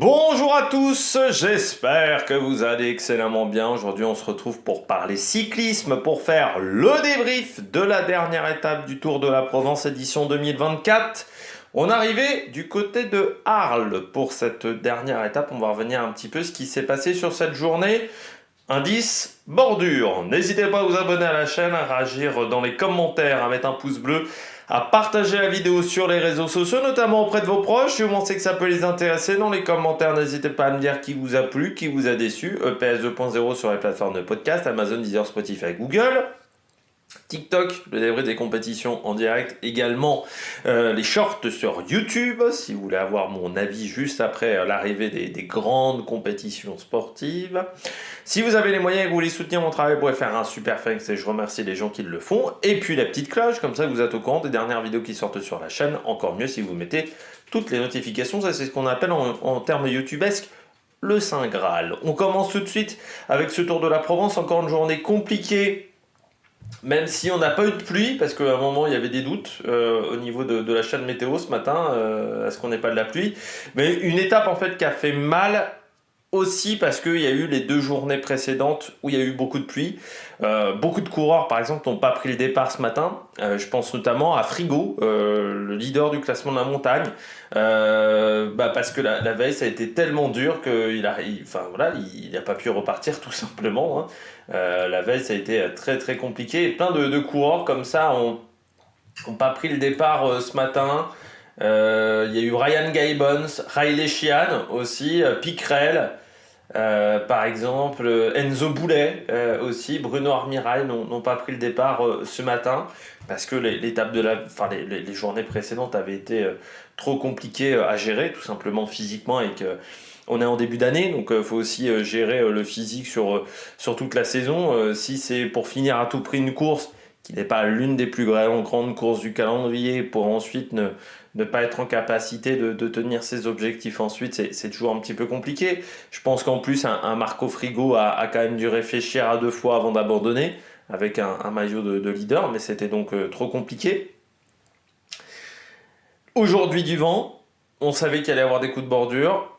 Bonjour à tous, j'espère que vous allez excellemment bien. Aujourd'hui, on se retrouve pour parler cyclisme, pour faire le débrief de la dernière étape du Tour de la Provence édition 2024. On arrivait du côté de Arles pour cette dernière étape. On va revenir un petit peu ce qui s'est passé sur cette journée. Indice, bordure. N'hésitez pas à vous abonner à la chaîne, à réagir dans les commentaires, à mettre un pouce bleu, à partager la vidéo sur les réseaux sociaux, notamment auprès de vos proches. Si vous pensez que ça peut les intéresser, dans les commentaires, n'hésitez pas à me dire qui vous a plu, qui vous a déçu. EPS 2.0 sur les plateformes de podcast, Amazon, Deezer, Spotify, Google. TikTok, le débrief des compétitions en direct, également les shorts sur YouTube, si vous voulez avoir mon avis juste après l'arrivée des grandes compétitions sportives. Si vous avez les moyens et que vous voulez soutenir mon travail, vous pouvez faire un super thanks et je remercie les gens qui le font. Et puis la petite cloche, comme ça vous êtes au courant des dernières vidéos qui sortent sur la chaîne. Encore mieux si vous mettez toutes les notifications, ça c'est ce qu'on appelle en termes youtubesques le Saint Graal. On commence tout de suite avec ce Tour de la Provence, encore une journée compliquée. Même si on n'a pas eu de pluie, parce qu'à un moment il y avait des doutes au niveau de la chaîne météo ce matin, à ce qu'on n'ait pas de la pluie. Mais une étape en fait qui a fait mal aussi parce qu'il y a eu les 2 journées précédentes où il y a eu beaucoup de pluie. Beaucoup de coureurs par exemple n'ont pas pris le départ ce matin. Je pense notamment à Frigo, le leader du classement de la montagne. Parce que la veille ça a été tellement dur qu'il n'a pas pu repartir tout simplement, hein. La veille, ça a été très très compliqué. Et plein de coureurs comme ça ont pas pris le départ ce matin. Il y a eu Ryan Gaibons, Riley Sheehan aussi, Pickrell, par exemple, Enzo Boulet aussi, Bruno Armirail n'ont pas pris le départ ce matin parce que l'étape les journées précédentes avaient été trop compliquées à gérer, tout simplement physiquement, et que on est en début d'année, donc il faut aussi gérer le physique sur toute la saison. Si c'est pour finir à tout prix une course qui n'est pas l'une des plus grandes courses du calendrier, pour ensuite ne pas être en capacité de tenir ses objectifs ensuite, c'est toujours un petit peu compliqué. Je pense qu'en plus, un Marco Frigo a quand même dû réfléchir à 2 fois avant d'abandonner, avec un maillot de leader, mais c'était donc trop compliqué. Aujourd'hui du vent, on savait qu'il allait y avoir des coups de bordure.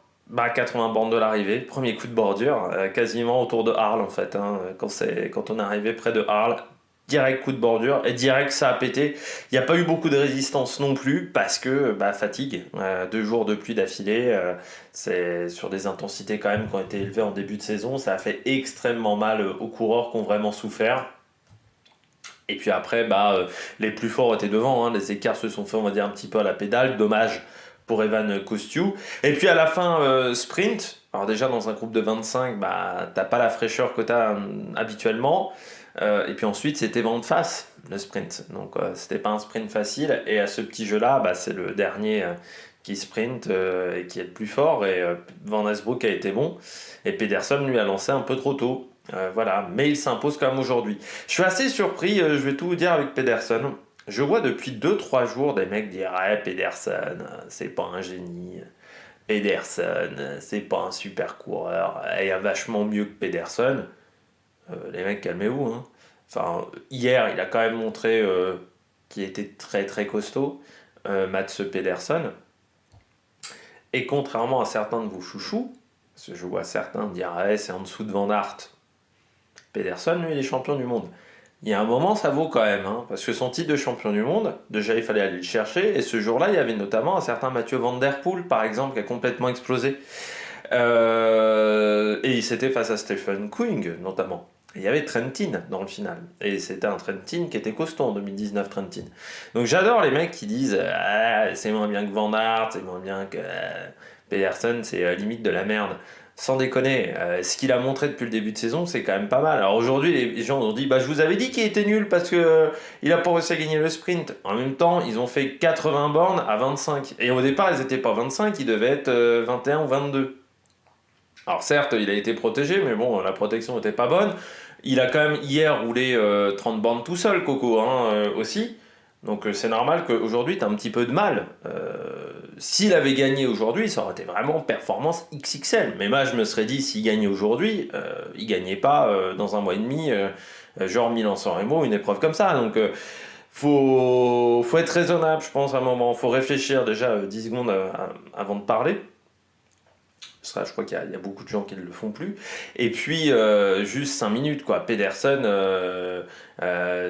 80 bornes de l'arrivée, premier coup de bordure, quasiment autour de Arles en fait, hein, quand on est arrivé près de Arles, direct coup de bordure, et direct ça a pété. Il n'y a pas eu beaucoup de résistance non plus, parce que fatigue, 2 jours de pluie d'affilée, c'est sur des intensités quand même qui ont été élevées en début de saison, ça a fait extrêmement mal aux coureurs qui ont vraiment souffert. Et puis après, les plus forts étaient devant, hein, les écarts se sont faits, on va dire, un petit peu à la pédale, dommage pour Evan Kostiu. Et puis à la fin, sprint. Alors déjà dans un groupe de 25, t'as pas la fraîcheur que t'as habituellement. Et puis ensuite c'était vent de face, le sprint. Donc c'était pas un sprint facile. Et à ce petit jeu-là, c'est le dernier qui sprint et qui est le plus fort. Et Van Esbroek a été bon. Et Pedersen lui a lancé un peu trop tôt. Voilà, mais il s'impose quand même aujourd'hui. Je suis assez surpris, je vais tout vous dire avec Pedersen. Je vois depuis 2-3 jours des mecs dire Pedersen, c'est pas un génie. Pedersen, c'est pas un super coureur. Il y a vachement mieux que Pedersen. Les mecs, calmez-vous, hein. Enfin, hier, il a quand même montré qu'il était très très costaud, Mats Pedersen. Et contrairement à certains de vos chouchous, parce que je vois certains dire c'est en dessous de Van Aert. Pedersen, lui, il est champion du monde. Il y a un moment, ça vaut quand même, hein, parce que son titre de champion du monde, déjà il fallait aller le chercher, et ce jour-là, il y avait notamment un certain Mathieu Van Der Poel, par exemple, qui a complètement explosé. Et c'était face à Stephen Kung, notamment. Et il y avait Trentin dans le final. Et c'était un Trentin qui était costaud en 2019, Trentin. Donc j'adore les mecs qui disent c'est moins bien que Van Aert, c'est moins bien que Pedersen, c'est limite de la merde. Sans déconner, ce qu'il a montré depuis le début de saison, c'est quand même pas mal. Alors aujourd'hui, les gens ont dit je vous avais dit qu'il était nul parce que il a pas réussi à gagner le sprint. En même temps, ils ont fait 80 bornes à 25. Et au départ, ils étaient pas 25, ils devaient être 21 ou 22. Alors certes, il a été protégé, mais bon, la protection n'était pas bonne. Il a quand même hier roulé 30 bornes tout seul, Coco, hein, aussi. Donc c'est normal qu'aujourd'hui, tu as un petit peu de mal. S'il avait gagné aujourd'hui, ça aurait été vraiment performance XXL. Mais moi, je me serais dit, s'il gagnait aujourd'hui, il gagnait pas dans un mois et demi, genre Milan-San Remo, une épreuve comme ça. Donc faut être raisonnable, je pense, à un moment. Faut réfléchir déjà 10 secondes avant de parler. Ça, je crois qu'il y a beaucoup de gens qui ne le font plus. Et puis, juste 5 minutes, quoi. Pedersen,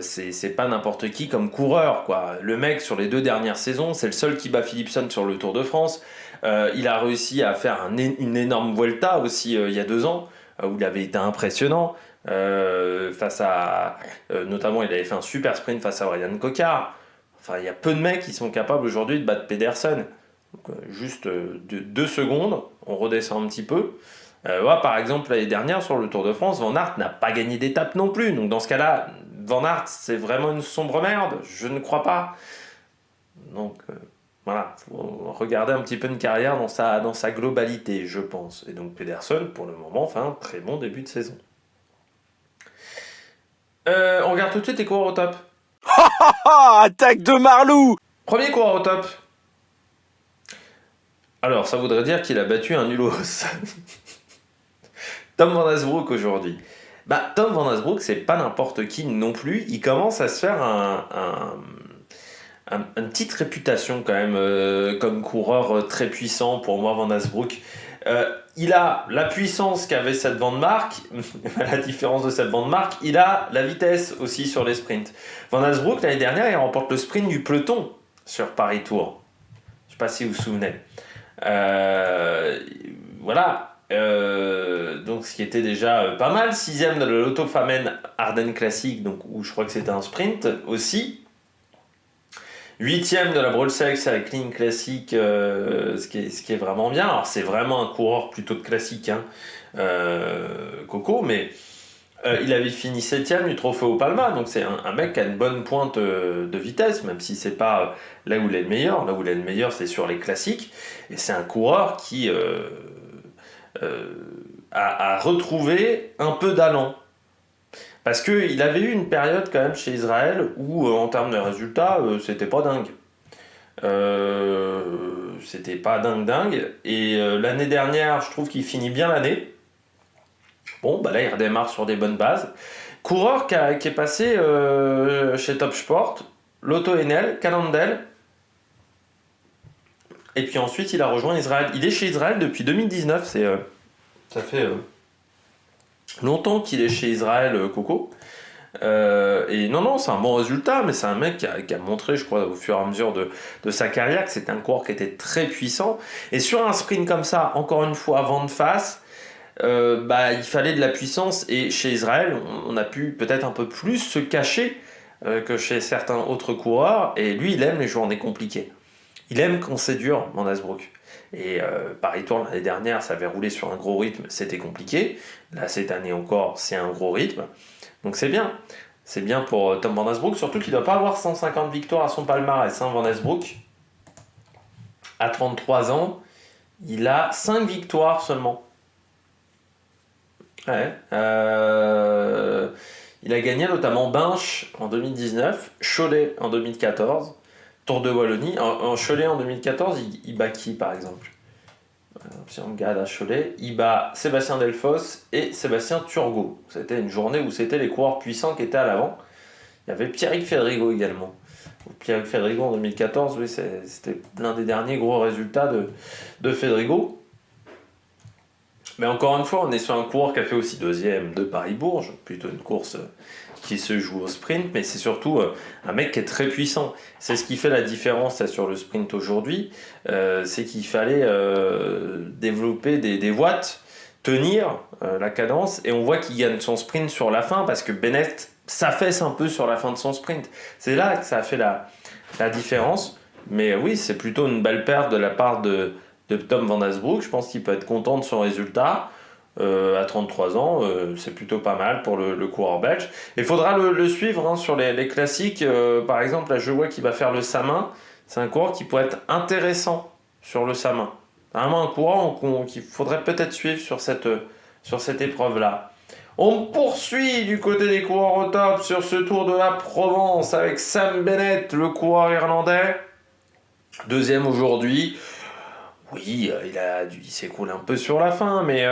c'est pas n'importe qui comme coureur, quoi. Le mec, sur les 2 dernières saisons, c'est le seul qui bat Philipsen sur le Tour de France. Il a réussi à faire une énorme Vuelta aussi il y a 2 ans, où il avait été impressionnant. Face à, notamment, il avait fait un super sprint face à Brian Cocard. Enfin, il y a peu de mecs qui sont capables aujourd'hui de battre Pedersen. Donc, juste 2 secondes, on redescend un petit peu. Ouais, par exemple, l'année dernière, sur le Tour de France, Van Aert n'a pas gagné d'étape non plus. Donc, dans ce cas-là, Van Aert, c'est vraiment une sombre merde. Je ne crois pas. Donc, voilà, faut regarder un petit peu une carrière dans sa globalité, je pense. Et donc, Pedersen, pour le moment, fait un très bon début de saison. On regarde tout de suite les coureurs au top. Attaque de Marlou! Premier coureur au top. Alors, ça voudrait dire qu'il a battu un nulos. Tom Van Asbroek aujourd'hui. Tom Van Asbroek, c'est pas n'importe qui non plus. Il commence à se faire une petite réputation quand même comme coureur très puissant pour moi, Van Asbroek. Il a la puissance qu'avait cette Van Mark, à la différence de cette Van Mark, il a la vitesse aussi sur les sprints. Van Asbroek, l'année dernière, il remporte le sprint du peloton sur Paris Tour. Je ne sais pas si vous vous souvenez. Voilà. Donc ce qui était déjà pas mal. 6e de l'Auto Famen Ardennes Classique, donc, où je crois que c'était un sprint aussi. 8e de la Bruxelles Cycling Classic, ce qui est vraiment bien. Alors c'est vraiment un coureur plutôt de classique, hein, Coco, mais il avait fini 7e du Trophée au Palma, donc c'est un mec qui a une bonne pointe de vitesse, même si c'est pas là où il est le meilleur. Là où il est le meilleur, c'est sur les classiques. Et c'est un coureur qui a retrouvé un peu d'allant. Parce qu'il avait eu une période quand même chez Israël où en termes de résultats, c'était pas dingue. C'était pas dingue. Et l'année dernière, je trouve qu'il finit bien l'année. Bon, là, il redémarre sur des bonnes bases. Coureur qui est passé chez Top Sport, Lotto Enel, Cannondale. Et puis ensuite, il a rejoint Israël. Il est chez Israël depuis 2019. Ça fait longtemps qu'il est chez Israël, Coco. Et non, c'est un bon résultat, mais c'est un mec qui a montré, je crois, au fur et à mesure de sa carrière, que c'était un coureur qui était très puissant. Et sur un sprint comme ça, encore une fois, vent de face, il fallait de la puissance. Et chez Israël, on a pu peut-être un peu plus se cacher que chez certains autres coureurs. Et lui, il aime les journées compliquées. Il aime quand c'est dur, Van Asbroek. Et Paris Tour l'année dernière, ça avait roulé sur un gros rythme, c'était compliqué. Là, cette année encore, c'est un gros rythme. Donc c'est bien. C'est bien pour Tom Van Asbroek, surtout qu'il ne doit pas avoir 150 victoires à son palmarès. Van Asbroek, à 33 ans, il a 5 victoires seulement. Ouais. Il a gagné notamment Binche en 2019, Cholet en 2014, Tour de Wallonie. En Cholet en 2014, il bat qui par exemple? Si on regarde à Cholet, il bat Sébastien Delfosse et Sébastien Turgot. C'était une journée où c'était les coureurs puissants qui étaient à l'avant. Il y avait Pierrick Fédrigo également. Pierrick Fédrigo en 2014, oui, c'était l'un des derniers gros résultats de Fédrigo. Mais encore une fois, on est sur un coureur qui a fait aussi 2e de Paris-Bourges, plutôt une course qui se joue au sprint, mais c'est surtout un mec qui est très puissant. C'est ce qui fait la différence là, sur le sprint aujourd'hui, c'est qu'il fallait développer des watts, tenir la cadence, et on voit qu'il gagne son sprint sur la fin, parce que Bennett s'affaisse un peu sur la fin de son sprint. C'est là que ça a fait la différence, mais oui, c'est plutôt une belle perte de la part de Tom Van Asbroek. Je pense qu'il peut être content de son résultat. À 33 ans, c'est plutôt pas mal pour le coureur belge. Il faudra le suivre sur les classiques. Par exemple, là, je vois qu'il va faire le Samin. C'est un coureur qui pourrait être intéressant sur le Samin. Vraiment un coureur qu'il faudrait peut-être suivre sur cette épreuve-là. On poursuit du côté des coureurs au top sur ce Tour de la Provence avec Sam Bennett, le coureur irlandais. 2e aujourd'hui. Oui, il s'écroule un peu sur la fin, mais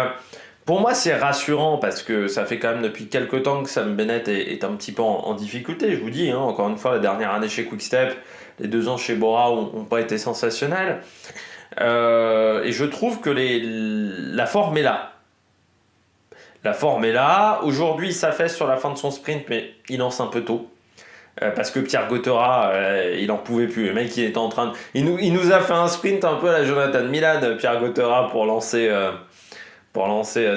pour moi c'est rassurant parce que ça fait quand même depuis quelques temps que Sam Bennett est un petit peu en difficulté. Je vous dis, encore une fois, la dernière année chez Quick-Step, les 2 ans chez Bora n'ont pas été sensationnels. Et je trouve que la forme est là. La forme est là. Aujourd'hui, il s'affaisse sur la fin de son sprint, mais il lance un peu tôt. Parce que Pierre Gauthera, il en pouvait plus. Le mec, il était en train de... Il nous a fait un sprint un peu à la Jonathan Milan, Pierre Gauthera, pour lancer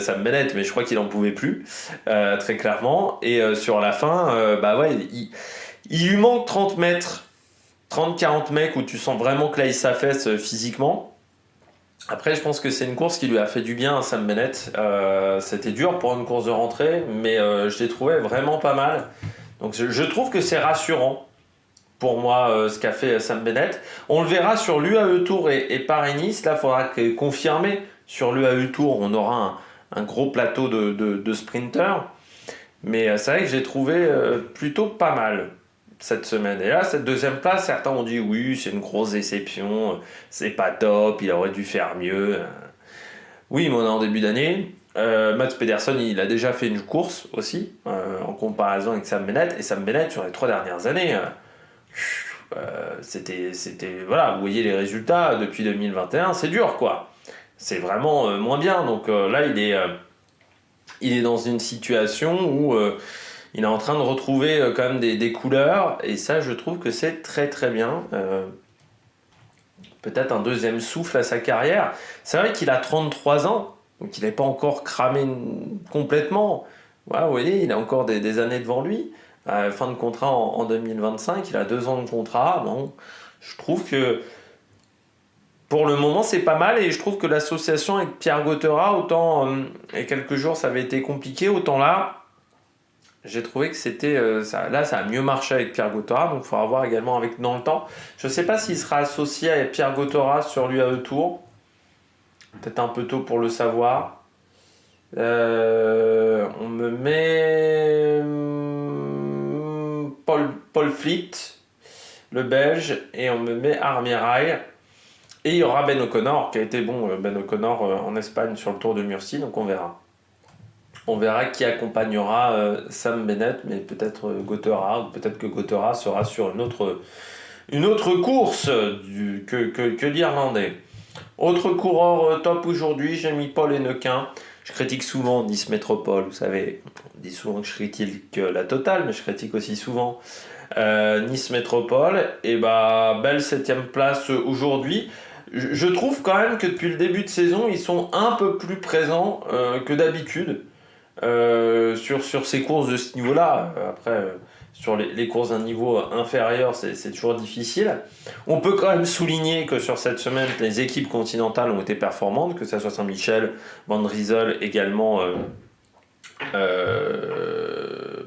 Sam Bennett, mais je crois qu'il en pouvait plus, très clairement. Et sur la fin, bah ouais, il lui manque 30 mètres, 30-40 mecs où tu sens vraiment que là, il s'affaisse physiquement. Après, je pense que c'est une course qui lui a fait du bien à Sam Bennett. C'était dur pour une course de rentrée, mais je l'ai trouvé vraiment pas mal. Donc je trouve que c'est rassurant pour moi ce qu'a fait Sam Bennett. On le verra sur l'UAE Tour et Paris-Nice. Là, il faudra confirmer. Sur l'UAE Tour, on aura un gros plateau de sprinters. Mais c'est vrai que j'ai trouvé plutôt pas mal cette semaine. Et là, cette deuxième place, certains ont dit oui, c'est une grosse déception, c'est pas top, il aurait dû faire mieux. Oui, mais on est en début d'année. Mats Pedersen, il a déjà fait une course aussi, en comparaison avec Sam Bennett. Et Sam Bennett, sur les 3 dernières années, c'était, voilà, vous voyez les résultats depuis 2021, c'est dur, quoi. C'est vraiment moins bien. Donc là, il est dans une situation où il est en train de retrouver quand même des couleurs. Et ça, je trouve que c'est très très bien. Peut-être un deuxième souffle à sa carrière. C'est vrai qu'il a 33 ans, donc il n'est pas encore cramé complètement. Ouais, vous voyez, il a encore des années devant lui. Fin de contrat en 2025, il a 2 ans de contrat. Bon, je trouve que pour le moment, c'est pas mal. Et je trouve que l'association avec Pierre Gauthera, autant il y a quelques jours ça avait été compliqué, autant là, j'ai trouvé que c'était ça a mieux marché avec Pierre Gauthera, donc il faudra voir également avec dans le temps. Je ne sais pas s'il sera associé à Pierre Gauthera sur l'UAE Tour. Peut-être un peu tôt pour le savoir. On me met Paul Fleet, le Belge, et on me met Armirail. Et il y aura Ben O'Connor, qui a été bon, Ben O'Connor en Espagne sur le Tour de Murcie, donc on verra. On verra qui accompagnera Sam Bennett, mais peut-être Gauthera, ou peut-être que Gauthera sera sur une autre course que l'Irlandais. Autre coureur top aujourd'hui, j'ai mis Paul Hennecquin. Je critique souvent Nice Métropole, vous savez, on dit souvent que je critique la totale, mais je critique aussi souvent Nice Métropole. Et bah, belle 7ème place aujourd'hui. Je trouve quand même que depuis le début de saison, ils sont un peu plus présents que d'habitude. Sur ces courses de ce niveau-là. Après, sur les courses d'un niveau inférieur, c'est toujours difficile. On peut quand même souligner que sur cette semaine, les équipes continentales ont été performantes, que ce soit Saint-Michel, Van Rysel, également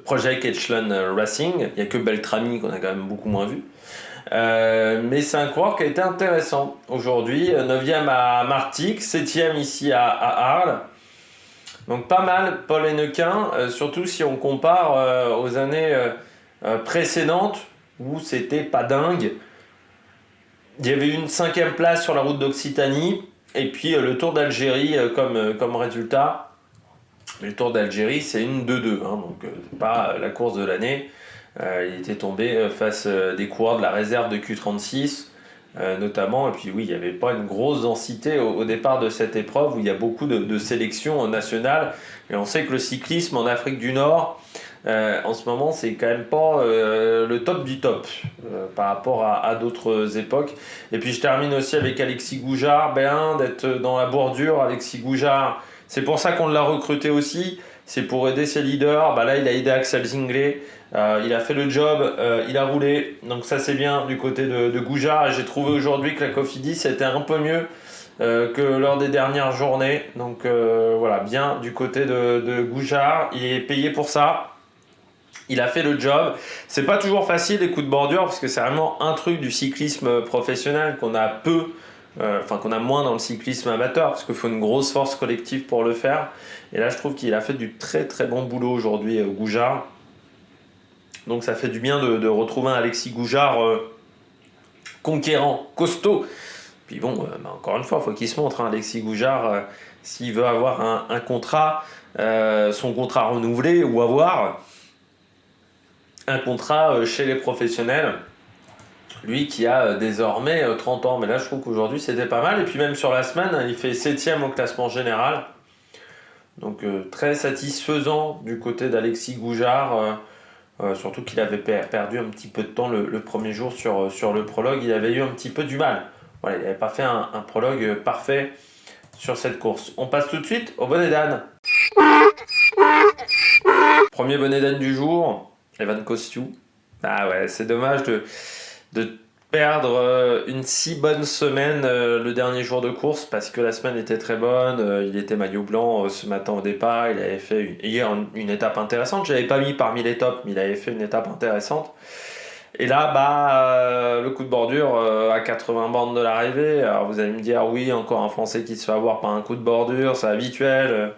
Project Echelon Racing. Il n'y a que Beltrami qu'on a quand même beaucoup moins vu. Mais c'est un coureur qui a été intéressant aujourd'hui. 9e à Martigues, 7e ici à Arles. Donc pas mal Paul Hennecquin, surtout si on compare aux années précédentes où c'était pas dingue. Il y avait une 5e place sur la route d'Occitanie et puis le Tour d'Algérie comme résultat. Mais le Tour d'Algérie c'est une 2-2, hein, donc c'est pas la course de l'année. Il était tombé face des coureurs de la réserve de Q36. Notamment, et puis oui, il n'y avait pas une grosse densité au départ de cette épreuve où il y a beaucoup de sélections nationales, et on sait que le cyclisme en Afrique du Nord en ce moment c'est quand même pas le top du top par rapport à d'autres époques. Et puis je termine aussi avec Alexis Goujard, d'être dans la bordure. Alexis Goujard, c'est pour ça qu'on l'a recruté aussi, c'est pour aider ses leaders. Là il a aidé Axel Zinglet. Il a fait le job, il a roulé, donc ça c'est bien du côté de Goujard. Et j'ai trouvé aujourd'hui que la Cofidis était un peu mieux que lors des dernières journées. Donc voilà, bien du côté de Goujard, il est payé pour ça. Il a fait le job. C'est pas toujours facile les coups de bordure parce que c'est vraiment un truc du cyclisme professionnel qu'on a qu'on a moins dans le cyclisme amateur parce qu'il faut une grosse force collective pour le faire. Et là je trouve qu'il a fait du très très bon boulot aujourd'hui, Goujard. Donc ça fait du bien de retrouver un Alexis Goujard conquérant, costaud. Puis bon, encore une fois, il faut qu'il se montre, hein, Alexis Goujard, s'il veut avoir un contrat, son contrat renouvelé, ou avoir un contrat chez les professionnels. Lui qui a désormais 30 ans. Mais là, je trouve qu'aujourd'hui, c'était pas mal. Et puis même sur la semaine, il fait 7e au classement général. Donc très satisfaisant du côté d'Alexis Goujard. Surtout qu'il avait perdu un petit peu de temps le premier jour sur le prologue. Il avait eu un petit peu du mal. Voilà, il n'avait pas fait un prologue parfait sur cette course. On passe tout de suite au bonnet d'âne. Premier bonnet d'âne du jour, Evan Kosciu. Ah ouais, c'est dommage de perdre une si bonne semaine le dernier jour de course parce que la semaine était très bonne. Il était maillot blanc ce matin au départ. Il avait fait hier une étape intéressante. Je l'avais pas mis parmi les tops, mais il avait fait une étape intéressante. Et là, le coup de bordure à 80 bornes de l'arrivée. Alors vous allez me dire, oui, encore un Français qui se fait avoir par un coup de bordure, c'est habituel.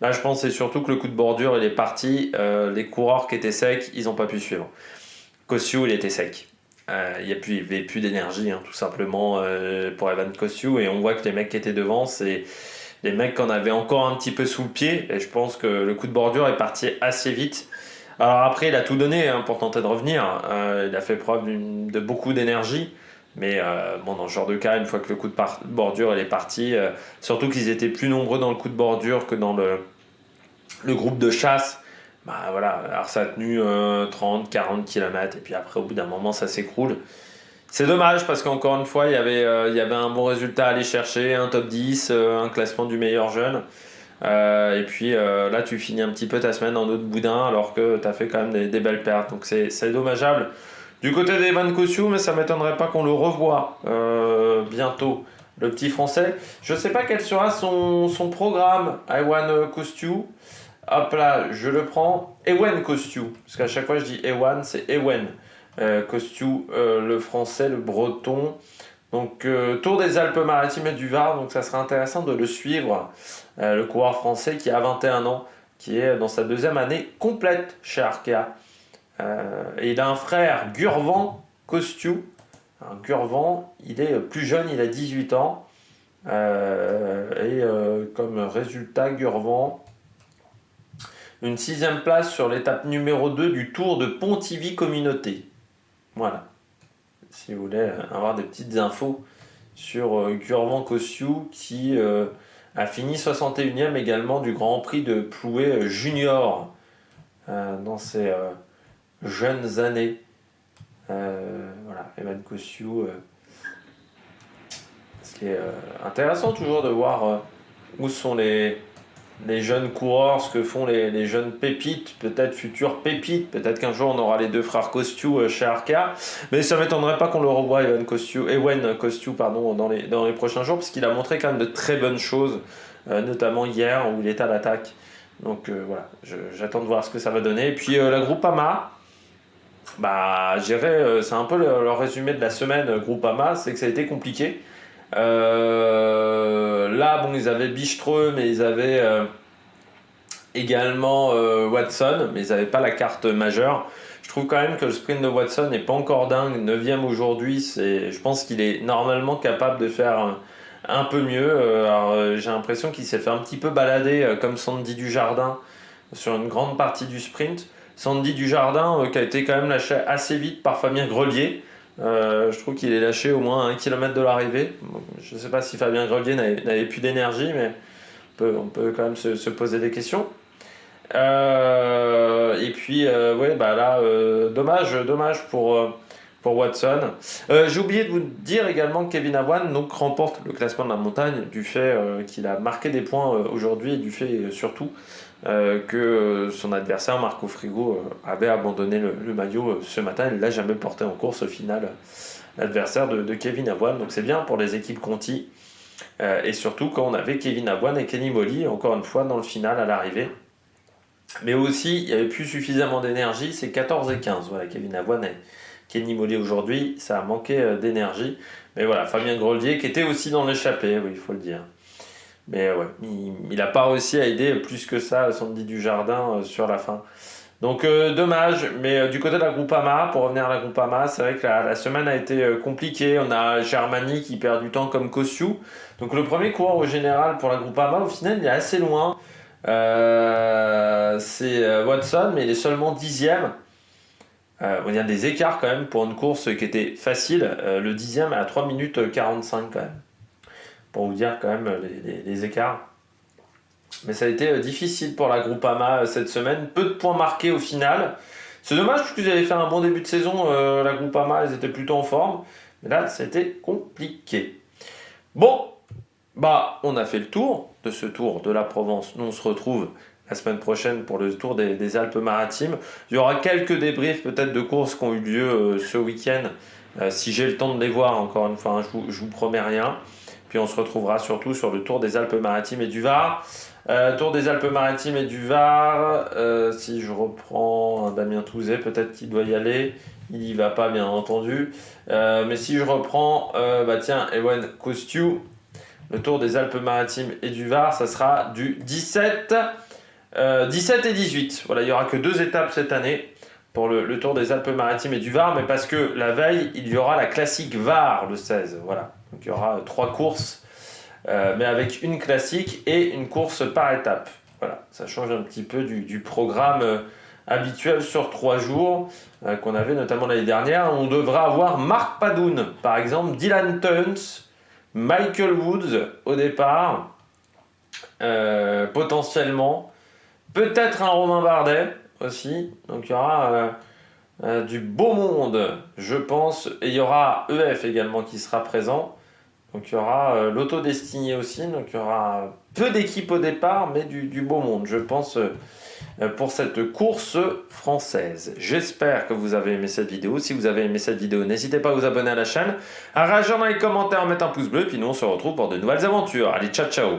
Là, je pense que c'est surtout que le coup de bordure, il est parti. Les coureurs qui étaient secs, ils n'ont pas pu suivre. Kosciu, il était sec. Il n'y avait plus d'énergie, tout simplement, pour Evan Kosciu. Et on voit que les mecs qui étaient devant, c'est les mecs qu'on avait encore un petit peu sous le pied. Et je pense que le coup de bordure est parti assez vite. Alors après, il a tout donné pour tenter de revenir. Il a fait preuve de beaucoup d'énergie. Mais dans ce genre de cas, une fois que le coup de bordure il est parti, surtout qu'ils étaient plus nombreux dans le coup de bordure que dans le groupe de chasse, bah voilà, alors ça a tenu 30, 40 km et puis après au bout d'un moment ça s'écroule. C'est dommage parce qu'encore une fois il y avait un bon résultat à aller chercher, un top 10, un classement du meilleur jeune. Et puis là tu finis un petit peu ta semaine en eau de boudin alors que tu as fait quand même des belles pertes. Donc c'est dommageable. Du côté d'Evan Kosciu, mais ça ne m'étonnerait pas qu'on le revoie bientôt, le petit français. Je ne sais pas quel sera son programme, Evan Kosciu. Hop là, je le prends. Ewen Kosciu, parce qu'à chaque fois je dis Ewan, c'est Ewen Kosciu, le français, le breton. Donc Tour des Alpes-Maritimes et du Var, donc ça sera intéressant de le suivre. Le coureur français qui a 21 ans, qui est dans sa deuxième année complète chez Arkea. Et il a un frère, Gurvan Kosciu. Alors, Gurvan, il est plus jeune, il a 18 ans. Comme résultat, Gurvan, une 6e place sur l'étape numéro 2 du Tour de Pontivy Communauté. Voilà. Si vous voulez avoir des petites infos sur Gurvan Kosciu qui a fini 61e également du Grand Prix de Plouay Junior dans ses jeunes années. Voilà, Evan Kosciu. Ce qui est intéressant toujours de voir où sont les jeunes coureurs, ce que font les jeunes pépites, peut-être futures pépites. Peut-être qu'un jour on aura les deux frères Kosciu chez Arkea. Mais ça ne m'étonnerait pas qu'on le revoie, Ewen Kosciu, dans les prochains jours, parce qu'il a montré quand même de très bonnes choses, notamment hier où il était à l'attaque. Donc voilà, j'attends de voir ce que ça va donner. Et puis la Groupama, c'est un peu le résumé de la semaine Groupama, c'est que ça a été compliqué. Là, ils avaient Bistreux, mais ils avaient également Watson, mais ils n'avaient pas la carte majeure. Je trouve quand même que le sprint de Watson n'est pas encore dingue. 9e aujourd'hui, je pense qu'il est normalement capable de faire un peu mieux. J'ai l'impression qu'il s'est fait un petit peu balader comme Sandy Dujardin sur une grande partie du sprint. Sandy Dujardin qui a été quand même lâché assez vite par Fabien Grelier. Je trouve qu'il est lâché au moins à 1 km de l'arrivée. Je ne sais pas si Fabien Grelier n'avait plus d'énergie, mais on peut quand même se poser des questions. Et puis, dommage pour Watson. J'ai oublié de vous dire également que Kevin Avwan remporte le classement de la montagne du fait qu'il a marqué des points aujourd'hui et du fait surtout que son adversaire Marco Frigo avait abandonné le maillot ce matin. Il ne l'a jamais porté en course au final, l'adversaire de Kevin Avwan. Donc c'est bien pour les équipes Conti et surtout quand on avait Kevin Avwan et Kenny Molly encore une fois dans le final à l'arrivée. Mais aussi il n'y avait plus suffisamment d'énergie, c'est 14 et 15. Voilà, Kevin Avwan et Kenny Molly aujourd'hui, ça a manqué d'énergie. Mais voilà, Fabien Grelier qui était aussi dans l'échappée, oui, il faut le dire. Mais ouais, il n'a pas réussi à aider plus que ça Sandy Dujardin sur la fin. Donc dommage, mais du côté de la Groupama, pour revenir à la Groupama, c'est vrai que la semaine a été compliquée. On a Germany qui perd du temps comme Kosciu. Donc le premier coureur au général pour la Groupama, au final il est assez loin. C'est Watson, mais il est seulement 10e. Il y a des écarts quand même pour une course qui était facile. Le 10e à 3 minutes 45 quand même. Pour vous dire quand même les écarts. Mais ça a été difficile pour la Groupama cette semaine. Peu de points marqués au final. C'est dommage parce qu'ils avaient fait un bon début de saison. La Groupama, ils étaient plutôt en forme. Mais là, ça a été compliqué. Bon, bah, on a fait le tour de ce tour de la Provence. Nous, on se retrouve la semaine prochaine pour le tour des Alpes-Maritimes. Il y aura quelques débriefs peut-être de courses qui ont eu lieu ce week-end. Si j'ai le temps de les voir, encore une fois, hein, je vous promets rien. Puis on se retrouvera surtout sur le tour des Alpes-Maritimes et du Var. Tour des Alpes-Maritimes et du Var. Si je reprends Damien Touzet, peut-être qu'il doit y aller. Il n'y va pas, bien entendu. Mais si je reprends, Ewen Kostiou, le tour des Alpes-Maritimes et du Var, ça sera du 17 et 18. Voilà, il n'y aura que 2 étapes cette année pour le tour des Alpes-Maritimes et du Var, mais parce que la veille, il y aura la classique Var le 16. Voilà, donc il y aura 3 courses, mais avec une classique et une course par étape. Voilà, ça change un petit peu du programme habituel sur 3 jours qu'on avait notamment l'année dernière. On devra avoir Marc Padoun, par exemple, Dylan Teuns, Michael Woods au départ, potentiellement. Peut-être un Romain Bardet aussi. Donc il y aura du beau monde, je pense. Et il y aura EF également qui sera présent. Donc il y aura l'Autodestiné aussi. Donc il y aura peu d'équipes au départ, mais du beau monde, je pense, pour cette course française. J'espère que vous avez aimé cette vidéo. Si vous avez aimé cette vidéo, n'hésitez pas à vous abonner à la chaîne, à réagir dans les commentaires, à mettre un pouce bleu. Puis nous, on se retrouve pour de nouvelles aventures. Allez, ciao, ciao!